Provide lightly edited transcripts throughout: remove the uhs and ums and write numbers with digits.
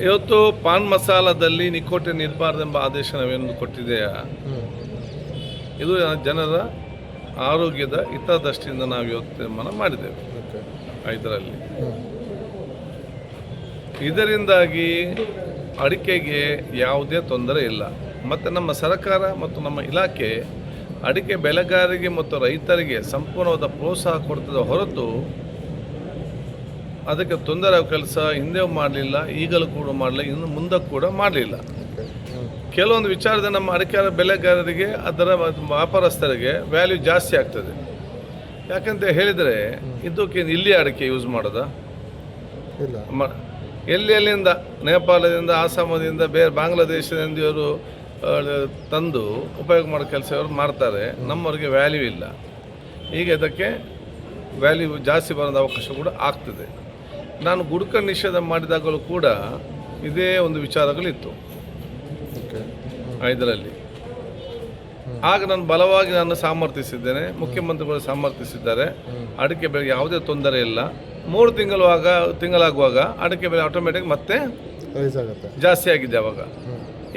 ಇವತ್ತು PAN ಮಸಾಲದಲ್ಲಿ nicotine ಇರಬಾರ್ದೆಂಬ ಆದೇಶ ನಾವೇನು ಕೊಟ್ಟಿದೆಯಾ, ಇದು ಜನರ ಆರೋಗ್ಯದ ಹಿತದೃಷ್ಟಿಯಿಂದ ನಾವು ಇವತ್ತು ತೀರ್ಮಾನ ಮಾಡಿದ್ದೇವೆ. ಇದರಲ್ಲಿ ಇದರಿಂದಾಗಿ ಅಡಿಕೆಗೆ ಯಾವುದೇ ತೊಂದರೆ ಇಲ್ಲ. ಮತ್ತು ನಮ್ಮ ಸರ್ಕಾರ ಮತ್ತು ನಮ್ಮ ಇಲಾಖೆ ಅಡಿಕೆ ಬೆಳೆಗಾರರಿಗೆ ಮತ್ತು ರೈತರಿಗೆ ಸಂಪೂರ್ಣವಾದ ಪ್ರೋತ್ಸಾಹ ಕೊಡ್ತದೆ ಹೊರತು ಅದಕ್ಕೆ ತೊಂದರೆ ಕೆಲಸ ಹಿಂದೆ ಮಾಡಲಿಲ್ಲ, ಈಗಲೂ ಕೂಡ ಮಾಡಲಿಲ್ಲ, ಇನ್ನು ಮುಂದೆ ಕೂಡ ಮಾಡಲಿಲ್ಲ. ಕೆಲವೊಂದು ವಿಚಾರದ ನಮ್ಮ ಅಡಿಕೆ ಬೆಳೆಗಾರರಿಗೆ ಅದರ ವ್ಯಾಪಾರಸ್ಥರಿಗೆ ವ್ಯಾಲ್ಯೂ ಜಾಸ್ತಿ ಆಗ್ತದೆ. ಯಾಕಂತ ಹೇಳಿದರೆ ಇದಕ್ಕೆ ಇಲ್ಲಿ ಅಡಿಕೆ ಯೂಸ್ ಮಾಡೋದಾ ಎಲ್ಲಿಂದ ನೇಪಾಳದಿಂದ, ಆಸಾಮದಿಂದ, ಬೇರೆ ಬಾಂಗ್ಲಾದೇಶದಿಂದ ಇವರು ತಂದು ಉಪಯೋಗ ಮಾಡೋ ಕೆಲಸ ಇವರು ಮಾಡ್ತಾರೆ. ನಮ್ಮವ್ರಿಗೆ ವ್ಯಾಲ್ಯೂ ಇಲ್ಲ. ಈಗ ಇದಕ್ಕೆ ವ್ಯಾಲ್ಯೂ ಜಾಸ್ತಿ ಬರೋದು ಅವಕಾಶ ಕೂಡ ಆಗ್ತದೆ. ನಾನು ಗುಡ್ಕ ನಿಷೇಧ ಮಾಡಿದಾಗಲೂ ಕೂಡ ಇದೇ ಒಂದು ವಿಚಾರಗಳಿತ್ತು ಇದರಲ್ಲಿ. ಆಗ ನಾನು ಬಲವಾಗಿ ಸಮರ್ಥಿಸಿದ್ದೇನೆ, ಮುಖ್ಯಮಂತ್ರಿಗಳು ಸಮರ್ಥಿಸಿದ್ದಾರೆ. ಅಡಿಕೆ ಬೆಲೆ ಯಾವುದೇ ತೊಂದರೆ ಇಲ್ಲ. 3 ತಿಂಗಳಾಗುವಾಗ ಅಡಿಕೆ ಬೆಲೆ ಆಟೋಮೆಟಿಕ್ ಮತ್ತೆ ಜಾಸ್ತಿ ಆಗಿದೆ ಅವಾಗ.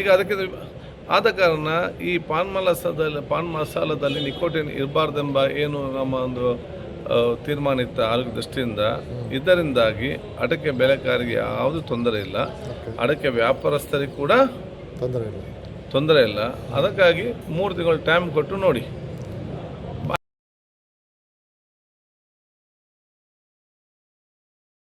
ಈಗ ಅದಕ್ಕೆ ಆದ ಕಾರಣ ಈ ಪಾನ್ ಮಸಾಲದಲ್ಲಿ ನಿಕೋಟಿನ್ ಇರಬಾರ್ದೆಂಬ ಏನು ನಮ್ಮ ಒಂದು ತೀರ್ಮಾನ ಇತ್ತು ಆರೋಗ್ಯ ದೃಷ್ಟಿಯಿಂದ. ಇದರಿಂದಾಗಿ ಅಡಿಕೆ ಬೆಳೆಗಾರರಿಗೆ ಯಾವುದೇ ತೊಂದರೆ ಇಲ್ಲ, ಅಡಿಕೆ ವ್ಯಾಪಾರಸ್ಥರಿಗೆ ಕೂಡ ತೊಂದರೆ ಇಲ್ಲ. ಅದಕ್ಕಾಗಿ 3 ತಿಂಗಳು ಟೈಮ್ ಕೊಟ್ಟು ನೋಡಿ.